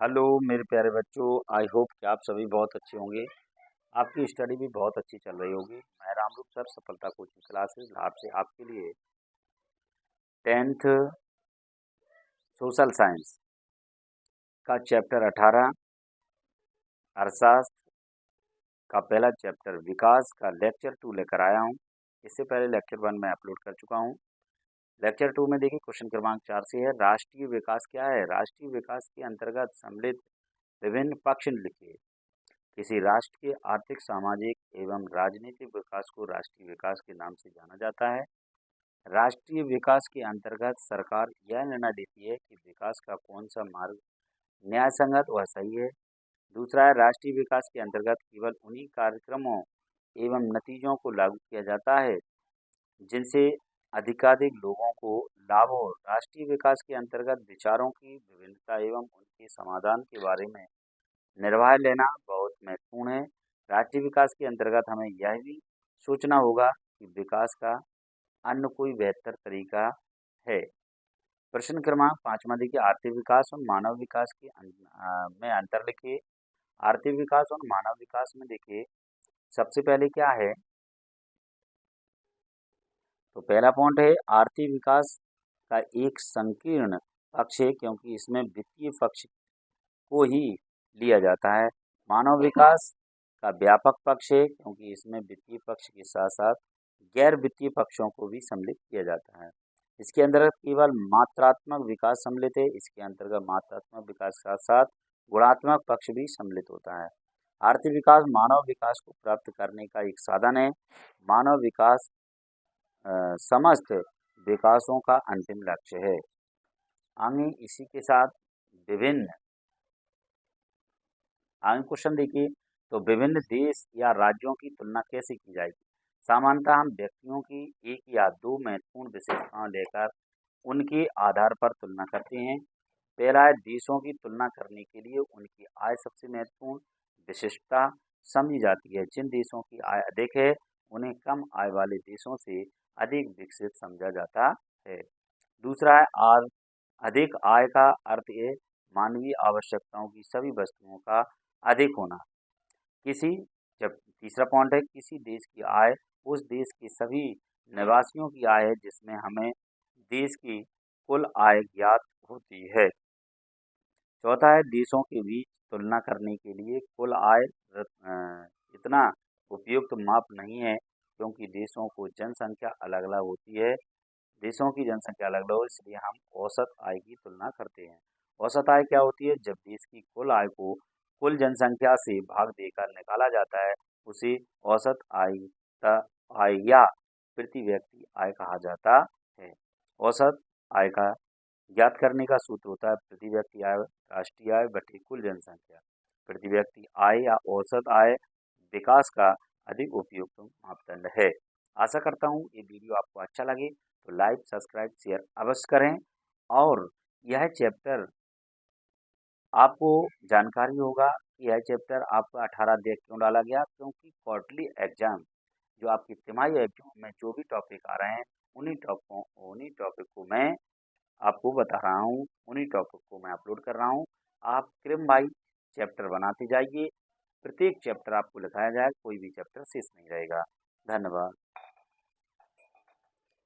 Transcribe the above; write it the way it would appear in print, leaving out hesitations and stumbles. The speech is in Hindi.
हेलो मेरे प्यारे बच्चों। आई होप कि आप सभी बहुत अच्छे होंगे। आपकी स्टडी भी बहुत अच्छी चल रही होगी। मैं रामरूप सर सफलता कोचिंग क्लासेस आपसे आपके लिए 10th सोशल साइंस का चैप्टर 18 अर्थशास्त्र का पहला चैप्टर विकास का लेक्चर 2 लेकर आया हूँ। इससे पहले लेक्चर 1 मैं अपलोड कर चुका हूँ। लेक्चर 2 में देखिए क्वेश्चन क्रमांक 4 से है, राष्ट्रीय विकास क्या है। राष्ट्रीय विकास के अंतर्गत सम्मिलित विभिन्न पक्ष लिखिए। किसी राष्ट्र के आर्थिक, सामाजिक एवं राजनीतिक विकास को राष्ट्रीय विकास के नाम से जाना जाता है। राष्ट्रीय विकास के अंतर्गत सरकार यह निर्णय लेती है कि विकास का कौन सा मार्ग न्यायसंगत व सही है। दूसरा है, राष्ट्रीय विकास के अंतर्गत केवल उन्हीं कार्यक्रमों एवं नतीजों को लागू किया जाता है जिनसे अधिकाधिक लोगों को लाभ हो। राष्ट्रीय विकास के अंतर्गत विचारों की विभिन्नता एवं उनके समाधान के बारे में निर्णय लेना बहुत महत्वपूर्ण है। राष्ट्रीय विकास के अंतर्गत हमें यह भी सोचना होगा कि विकास का अन्य कोई बेहतर तरीका है। प्रश्न क्रमांक 5वां देखिए, आर्थिक विकास और मानव विकास के में अंतर लिखिए। आर्थिक विकास और मानव विकास में देखिए सबसे पहले क्या है, तो पहला पॉइंट है आर्थिक विकास का एक संकीर्ण पक्ष है क्योंकि इसमें वित्तीय पक्ष को ही लिया जाता है। मानव विकास का व्यापक पक्ष है क्योंकि इसमें वित्तीय पक्ष के साथ साथ गैर वित्तीय पक्षों को भी सम्मिलित किया जाता है। इसके अंतर्गत केवल मात्रात्मक विकास सम्मिलित है। इसके अंतर्गत मात्रात्मक विकास के साथ साथ गुणात्मक पक्ष भी सम्मिलित होता है। आर्थिक विकास मानव विकास को प्राप्त करने का एक साधन है। मानव विकास समस्त विकासों का अंतिम लक्ष्य है। आगे इसी के साथ विभिन्न आगे क्वेश्चन देखिए, तो विभिन्न देश या राज्यों की तुलना कैसे की जाएगी। सामान्यतः हम व्यक्तियों की एक या दो महत्वपूर्ण विशेषताओं लेकर उनके आधार पर तुलना करते हैं। पहला है, देशों की तुलना करने के लिए उनकी आय सबसे महत्वपूर्ण विशिष्टता समझी जाती है। जिन देशों की आय अधिक है उन्हें कम आय वाले देशों से अधिक विकसित समझा जाता है। दूसरा है, अधिक आय का अर्थ है मानवीय आवश्यकताओं की सभी वस्तुओं का अधिक होना। किसी जब तीसरा पॉइंट है, किसी देश की आय उस देश के सभी निवासियों की आय है जिसमें हमें देश की कुल आय ज्ञात होती है। चौथा है, देशों के बीच तुलना करने के लिए कुल आय इतना उपयुक्त माप नहीं है क्योंकि देशों को जनसंख्या अलग अलग होती है। देशों की जनसंख्या अलग अलग हो इसलिए हम औसत आय की तुलना करते हैं। औसत आय क्या होती है, जब देश की कुल आय को कुल जनसंख्या से भाग देकर निकाला जाता है उसे औसत आय या प्रति व्यक्ति आय कहा जाता है। औसत आय का ज्ञात करने का सूत्र होता है प्रति व्यक्ति आय राष्ट्रीय आय बटे कुल जनसंख्या। प्रति व्यक्ति आय या औसत आय विकास का अधिक उपयुक्त मापदंड है। आशा करता हूँ ये वीडियो आपको अच्छा लगे तो लाइक, सब्सक्राइब, शेयर अवश्य करें। और यह चैप्टर आपको जानकारी होगा कि यह चैप्टर आपका 18 देख क्यों डाला गया, क्योंकि क्वार्टरली एग्जाम जो आपकी तिमाही एग्जाम में जो भी टॉपिक आ रहे हैं उन्हीं टॉपिक को मैं आपको बता रहा हूँ, उन्हीं टॉपिक को मैं अपलोड कर रहा हूँ। आप क्रम बाई चैप्टर बनाते जाइए, प्रत्येक चैप्टर आपको लिखाया जाए, कोई भी चैप्टर शेष नहीं रहेगा। धन्यवाद।